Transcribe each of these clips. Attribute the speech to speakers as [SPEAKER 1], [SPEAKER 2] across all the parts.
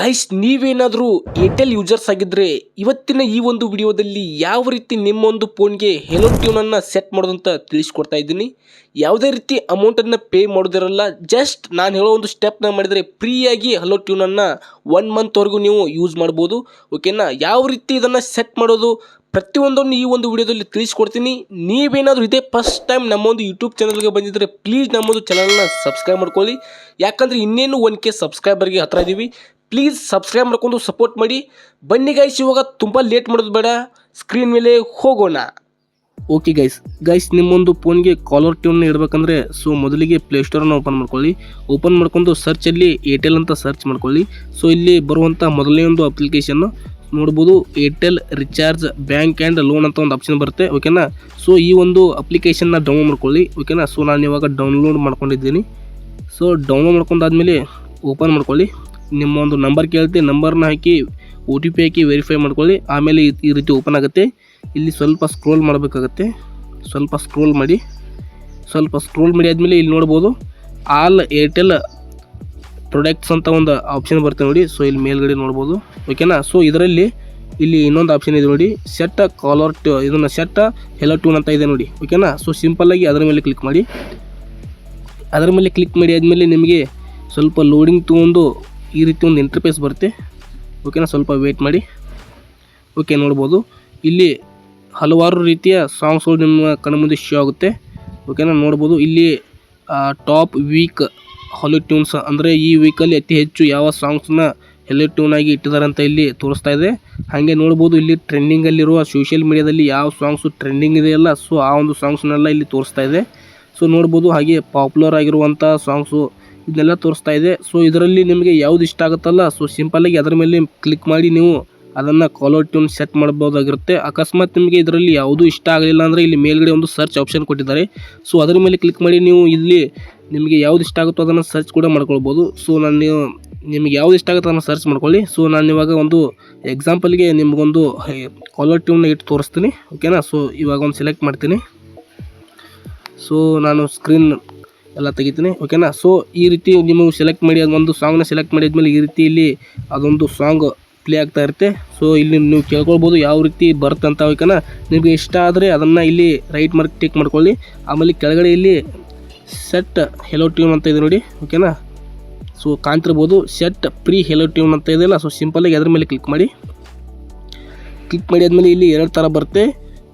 [SPEAKER 1] Guys, ನೀವೇನಾದರೂ Airtel users ಆಗಿದ್ದರೆ ಇವತ್ತಿನ ಈ ಒಂದು ವಿಡಿಯೋದಲ್ಲಿ ಯಾವ ರೀತಿ ನಿಮ್ಮೊಂದು ಫೋನ್ಗೆ ಹೆಲೋ ಟ್ಯೂನನ್ನು ಸೆಟ್ ಮಾಡೋದಂತ ತಿಳಿಸ್ಕೊಡ್ತಾ ಇದ್ದೀನಿ. ಯಾವುದೇ ರೀತಿ ಅಮೌಂಟನ್ನು ಪೇ ಮಾಡೋದಿರಲ್ಲ. ಜಸ್ಟ್ ನಾನು ಹೇಳೋ ಒಂದು ಸ್ಟೆಪ್ನ ಮಾಡಿದರೆ ಫ್ರೀಯಾಗಿ ಹೆಲೋ ಟ್ಯೂನನ್ನು 1 ಮಂತ್ವರೆಗೂ ನೀವು ಯೂಸ್ ಮಾಡ್ಬೋದು. ಓಕೆನಾ? ಯಾವ ರೀತಿ ಇದನ್ನು ಸೆಟ್ ಮಾಡೋದು ಪ್ರತಿಯೊಂದನ್ನು ಈ ಒಂದು ವಿಡಿಯೋದಲ್ಲಿ ತಿಳಿಸ್ಕೊಡ್ತೀನಿ. ನೀವೇನಾದರೂ ಇದೇ ಫಸ್ಟ್ ಟೈಮ್ ನಮ್ಮೊಂದು ಯೂಟ್ಯೂಬ್ ಚಾನಲ್ಗೆ ಬಂದಿದ್ದರೆ ಪ್ಲೀಸ್ ನಮ್ಮೊಂದು ಚಾನಲ್ನ ಸಬ್ಸ್ಕ್ರೈಬ್ ಮಾಡ್ಕೊಳ್ಳಿ. ಯಾಕಂದರೆ ಇನ್ನೇನು 1K ಸಬ್ಸ್ಕ್ರೈಬರ್ಗೆ ಹತ್ರ ಇದ್ದೀವಿ. ಪ್ಲೀಸ್ ಸಬ್ಸ್ಕ್ರೈಬ್ ಮಾಡ್ಕೊಂಡು ಸಪೋರ್ಟ್ ಮಾಡಿ. ಬನ್ನಿ ಗೈಸ್, ಇವಾಗ ತುಂಬ ಲೇಟ್ ಮಾಡೋದು ಬೇಡ, ಸ್ಕ್ರೀನ್ ಮೇಲೆ ಹೋಗೋಣ. ಓಕೆ ಗೈಸ್, ನಿಮ್ಮೊಂದು ಫೋನ್ಗೆ ಕಾಲರ್ ಟ್ಯೂನ್ ಇಡಬೇಕಂದ್ರೆ ಮೊದಲಿಗೆ ಪ್ಲೇಸ್ಟೋರನ್ನು ಓಪನ್ ಮಾಡ್ಕೊಳ್ಳಿ. ಓಪನ್ ಮಾಡ್ಕೊಂಡು ಸರ್ಚಲ್ಲಿ ಏರ್ಟೆಲ್ ಅಂತ ಸರ್ಚ್ ಮಾಡ್ಕೊಳ್ಳಿ. ಇಲ್ಲಿ ಬರುವಂಥ ಮೊದಲನೇ ಒಂದು ಅಪ್ಲಿಕೇಶನ್ ನೋಡ್ಬೋದು, Airtel recharge bank and loan ಅಂತ ಒಂದು ಆಪ್ಷನ್ ಬರುತ್ತೆ. ಓಕೆನಾ? ಈ ಒಂದು ಅಪ್ಲಿಕೇಶನ್ನ ಡೌನ್ಲೋಡ್ ಮಾಡ್ಕೊಳ್ಳಿ. ಓಕೆನಾ? ನಾನು ಇವಾಗ ಡೌನ್ಲೋಡ್ ಮಾಡ್ಕೊಂಡಿದ್ದೀನಿ. ಡೌನ್ಲೋಡ್ ಮಾಡ್ಕೊಂಡಾದ್ಮೇಲೆ ಓಪನ್ ಮಾಡ್ಕೊಳ್ಳಿ. ನಿಮ್ಮ ಒಂದು ನಂಬರ್ ಕೇಳುತ್ತೆ, ನಂಬರ್ನ ಹಾಕಿ OTP ಹಾಕಿ ವೆರಿಫೈ ಮಾಡ್ಕೊಳ್ಳಿ. ಆಮೇಲೆ ಈ ರೀತಿ ಓಪನ್ ಆಗುತ್ತೆ. ಇಲ್ಲಿ ಸ್ವಲ್ಪ ಸ್ಕ್ರೋಲ್ ಮಾಡಬೇಕಾಗತ್ತೆ. ಸ್ವಲ್ಪ ಸ್ಕ್ರೋಲ್ ಮಾಡಿ ಆದಮೇಲೆ ಇಲ್ಲಿ ನೋಡ್ಬೋದು ಆಲ್ ಏರ್ಟೆಲ್ ಪ್ರಾಡಕ್ಟ್ಸ್ ಅಂತ ಒಂದು ಆಪ್ಷನ್ ಬರುತ್ತೆ ನೋಡಿ. ಇಲ್ಲಿ ಮೇಲ್ಗಡೆ ನೋಡ್ಬೋದು. ಓಕೆನಾ? ಇದರಲ್ಲಿ ಇಲ್ಲಿ ಇನ್ನೊಂದು ಆಪ್ಷನ್ ಇದೆ ನೋಡಿ, ಸೆಟ್ ಕಾಲರ್ ಇದನ್ನು ಸೆಟ್ ಹೆಲೋ ಟ್ಯೂನ್ ಅಂತ ಇದೆ ನೋಡಿ. ಓಕೆನಾ? ಸಿಂಪಲ್ಲಾಗಿ ಅದರ ಮೇಲೆ ಕ್ಲಿಕ್ ಮಾಡಿ. ಆದಮೇಲೆ ನಿಮಗೆ ಸ್ವಲ್ಪ ಲೋಡಿಂಗ್ ತೊಗೊಂಡು ಈ ರೀತಿ ಒಂದು ಇಂಟರ್ಫೇಸ್ ಬರುತ್ತೆ. ಓಕೆನಾ? ಸ್ವಲ್ಪ ವೇಟ್ ಮಾಡಿ. ಓಕೆ, ನೋಡ್ಬೋದು ಇಲ್ಲಿ ಹಲವಾರು ರೀತಿಯ ಸಾಂಗ್ಸ್ಗಳು ನಿಮ್ಮ ಕಣ್ಣ ಮುಂದೆ ಶೋ ಆಗುತ್ತೆ. ಓಕೆನಾ? ನೋಡ್ಬೋದು ಇಲ್ಲಿ ಟಾಪ್ ವೀಕ್ ಹೆಲೋ ಟ್ಯೂನ್ಸ್ ಅಂದರೆ ಈ ವೀಕಲ್ಲಿ ಅತಿ ಹೆಚ್ಚು ಯಾವ ಸಾಂಗ್ಸ್ನ ಹೆಲೋ ಟ್ಯೂನ್ ಆಗಿ ಇಟ್ಟಿದ್ದಾರೆ ಅಂತ ಇಲ್ಲಿ ತೋರಿಸ್ತಾ ಇದೆ. ಹಾಗೆ ನೋಡ್ಬೋದು ಇಲ್ಲಿ ಟ್ರೆಂಡಿಂಗಲ್ಲಿರುವ ಸೋಷಿಯಲ್ ಮೀಡಿಯಾದಲ್ಲಿ ಯಾವ ಸಾಂಗ್ಸು ಟ್ರೆಂಡಿಂಗ್ ಇದೆಯಲ್ಲ, ಆ ಒಂದು ಸಾಂಗ್ಸ್ನೆಲ್ಲ ಇಲ್ಲಿ ತೋರಿಸ್ತಾ ಇದೆ. ನೋಡ್ಬೋದು ಹಾಗೆ ಪಾಪ್ಯುಲರ್ ಆಗಿರುವಂಥ ಸಾಂಗ್ಸು ಇದನ್ನೆಲ್ಲ ತೋರಿಸ್ತಾ ಇದೆ. ಇದರಲ್ಲಿ ನಿಮಗೆ ಯಾವ್ದು ಇಷ್ಟ ಆಗುತ್ತಲ್ಲ, ಸಿಂಪಲ್ಲಾಗಿ ಅದರ ಮೇಲೆ ಕ್ಲಿಕ್ ಮಾಡಿ ನೀವು ಅದನ್ನು ಕಾಲರ್ ಟ್ಯೂನ್ ಸೆಟ್ ಮಾಡ್ಬೋದಾಗಿರುತ್ತೆ. ಅಕಸ್ಮಾತ್ ನಿಮಗೆ ಇದರಲ್ಲಿ ಯಾವುದೂ ಇಷ್ಟ ಆಗಲಿಲ್ಲ ಅಂದರೆ ಇಲ್ಲಿ ಮೇಲ್ಗಡೆ ಒಂದು ಸರ್ಚ್ ಆಪ್ಷನ್ ಕೊಟ್ಟಿದ್ದಾರೆ. ಅದರ ಮೇಲೆ ಕ್ಲಿಕ್ ಮಾಡಿ ನೀವು ಇಲ್ಲಿ ನಿಮಗೆ ಯಾವ್ದು ಇಷ್ಟ ಆಗುತ್ತೋ ಅದನ್ನು ಸರ್ಚ್ ಕೂಡ ಮಾಡ್ಕೊಳ್ಬೋದು. ನಿಮಗೆ ಯಾವ್ದು ಇಷ್ಟ ಆಗುತ್ತೋ ಅದನ್ನು ಸರ್ಚ್ ಮಾಡ್ಕೊಳ್ಳಿ. ನಾನು ಇವಾಗ ಒಂದು ಎಕ್ಸಾಂಪಲ್ಗೆ ನಿಮಗೊಂದು ಕಾಲರ್ ಟ್ಯೂನ್ನ ಇಟ್ಟು ತೋರಿಸ್ತೀನಿ. ಓಕೆನಾ? ಇವಾಗ ಒಂದು ಸೆಲೆಕ್ಟ್ ಮಾಡ್ತೀನಿ. ನಾನು ಸ್ಕ್ರೀನ್ ಎಲ್ಲ ತೆಗಿತೀನಿ. ಓಕೆನಾ? ಈ ರೀತಿ ನೀವು ಸೆಲೆಕ್ಟ್ ಮಾಡಿ ಒಂದು ಸಾಂಗ್ನ ಸೆಲೆಕ್ಟ್ ಮಾಡಿದ್ಮೇಲೆ ಈ ರೀತಿ ಇಲ್ಲಿ ಅದೊಂದು ಸಾಂಗ್ ಪ್ಲೇ ಆಗ್ತಾ ಇರುತ್ತೆ. ಇಲ್ಲಿ ನೀವು ಕೇಳ್ಕೊಳ್ಬೋದು ಯಾವ ರೀತಿ ಬರುತ್ತೆ ಅಂತ. ಓಕೆನಾ? ನಿಮಗೆ ಇಷ್ಟ ಆದರೆ ಅದನ್ನು ಇಲ್ಲಿ ರೈಟ್ ಮಾರ್ಕ್ ಟಿಕ್ ಮಾಡ್ಕೊಳ್ಳಿ. ಆಮೇಲೆ ಕೆಳಗಡೆ ಇಲ್ಲಿ ಸೆಟ್ ಹೆಲೋ ಟ್ಯೂನ್ ಅಂತ ಇದೆ ನೋಡಿ. ಓಕೆನಾ? ಕಾಣ್ತಿರ್ಬೋದು ಸೆಟ್ ಪ್ರೀ ಹೆಲೋ ಟ್ಯೂನ್ ಅಂತ ಇದೆಯಲ್ಲ. ಸಿಂಪಲ್ಲಾಗಿ ಅದ್ರ ಮೇಲೆ ಕ್ಲಿಕ್ ಮಾಡಿ ಆದಮೇಲೆ ಇಲ್ಲಿ 2 ಥರ ಬರುತ್ತೆ,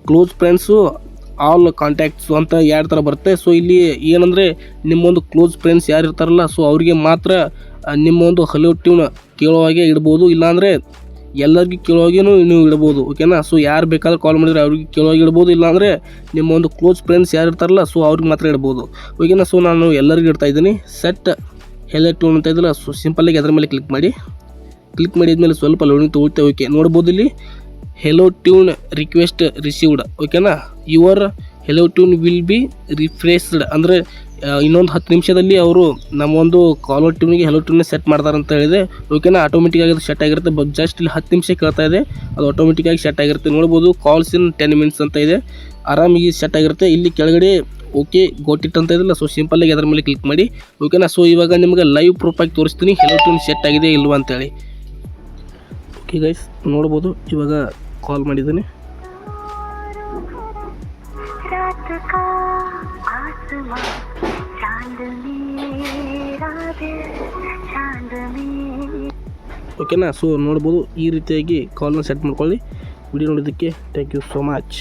[SPEAKER 1] ಕ್ಲೋಸ್ ಫ್ರೆಂಡ್ಸು ಆಲ್ ಕಾಂಟ್ಯಾಕ್ಟ್ಸು ಅಂತ 2 ಥರ ಬರುತ್ತೆ. ಇಲ್ಲಿ ಏನಂದರೆ ನಿಮ್ಮೊಂದು ಕ್ಲೋಸ್ ಫ್ರೆಂಡ್ಸ್ ಯಾರು ಇರ್ತಾರಲ್ಲ, ಅವರಿಗೆ ಮಾತ್ರ ನಿಮ್ಮೊಂದು ಹೆಲೋ ಟ್ಯೂನ್ ಕೇಳೋ ಹಾಗೆ ಇಡ್ಬೋದು. ಇಲ್ಲಾಂದರೆ ಎಲ್ಲರಿಗೂ ಕೇಳೋ ಹಾಗೇನೂ ನೀವು ಇಡ್ಬೋದು. ಓಕೆನಾ? ಯಾರು ಬೇಕಾದ್ರೆ ಕಾಲ್ ಮಾಡಿದರೆ ಅವ್ರಿಗೆ ಕೇಳೋ ಹಾಗೆ ಇಡ್ಬೋದು. ಇಲ್ಲಾಂದರೆ ನಿಮ್ಮ ಒಂದು ಕ್ಲೋಸ್ ಫ್ರೆಂಡ್ಸ್ ಯಾರು ಇರ್ತಾರಲ್ಲ, ಅವ್ರಿಗೆ ಮಾತ್ರ ಇಡ್ಬೋದು. ಓಕೆನಾ? ನಾನು ಎಲ್ಲರಿಗೂ ಇಡ್ತಾ ಇದ್ದೀನಿ. ಸೆಟ್ ಹೆಲೋ ಟ್ಯೂನ್ ಅಂತ ಇದ್ದಿಲ್ಲ. ಸಿಂಪಲ್ಲಾಗಿ ಅದರ ಮೇಲೆ ಕ್ಲಿಕ್ ಮಾಡಿ ಆದಮೇಲೆ ಸ್ವಲ್ಪ ಲೋಡಿಂಗ್ ತೊಗೊಳ್ತೇವೆ. ಓಕೆ, ನೋಡ್ಬೋದು ಇಲ್ಲಿ ಹೆಲೋ ಟ್ಯೂನ್ ರಿಕ್ವೆಸ್ಟ್ ರಿಸೀವ್ಡ್. ಓಕೆನಾ? Your hello tune will be refreshed ಅಂದರೆ ಇನ್ನೊಂದು 10 ನಿಮಿಷದಲ್ಲಿ ಅವರು ನಮ್ಮೊಂದು ಕಾಲರ್ ಟ್ಯೂನಿಗೆ ಹೆಲೋ ಟ್ಯೂನ್ ಸೆಟ್ ಮಾಡ್ತಾರೆ ಅಂತ ಹೇಳಿದೆ. ಓಕೆನಾ? ಆಟೋಮೆಟಿಕ್ಕಾಗಿ ಅದು ಸೆಟ್ ಆಗಿರುತ್ತೆ. ಜಸ್ಟ್ ಇಲ್ಲಿ 10 ನಿಮಿಷ ಕೇಳ್ತಾ ಇದೆ, ಅದು ಆಟೋಮೆಟಿಕ್ಕಾಗಿ ಸೆಟ್ ಆಗಿರುತ್ತೆ. ನೋಡ್ಬೋದು ಕಾಲ್ಸ್ ಇನ್ 10 ಮಿನಿಟ್ಸ್ ಅಂತ ಇದೆ, ಆರಾಮಾಗಿ ಸೆಟ್ ಆಗಿರುತ್ತೆ. ಇಲ್ಲಿ ಕೆಳಗಡೆ ಓಕೆ ಗೋಟ್ ಇಟ್ ಅಂತ ಇದಿಲ್ಲ. ಸಿಂಪಲ್ಲಾಗಿ ಅದರ ಮೇಲೆ ಕ್ಲಿಕ್ ಮಾಡಿ. ಓಕೆನಾ? ಇವಾಗ ನಿಮಗೆ ಲೈವ್ ಪ್ರೂಫ್ ಆಗಿ ತೋರಿಸ್ತೀನಿ ಹೆಲೋ ಟ್ಯೂನ್ ಸೆಟ್ ಆಗಿದೆ ಇಲ್ವಾ ಅಂತೇಳಿ. ಓಕೆ ಗೈಸ್, ನೋಡ್ಬೋದು ಇವಾಗ ಕಾಲ್ ಮಾಡಿದ್ದೀನಿ. ಓಕೆನಾ? ನೋಡ್ಬೋದು ಈ ರೀತಿಯಾಗಿ ಕಾಲ್ನ ಸೆಟ್ ಮಾಡ್ಕೊಳ್ಳಿ. ವಿಡಿಯೋ ನೋಡೋದಕ್ಕೆ ಥ್ಯಾಂಕ್ ಯು ಸೋ ಮಚ್.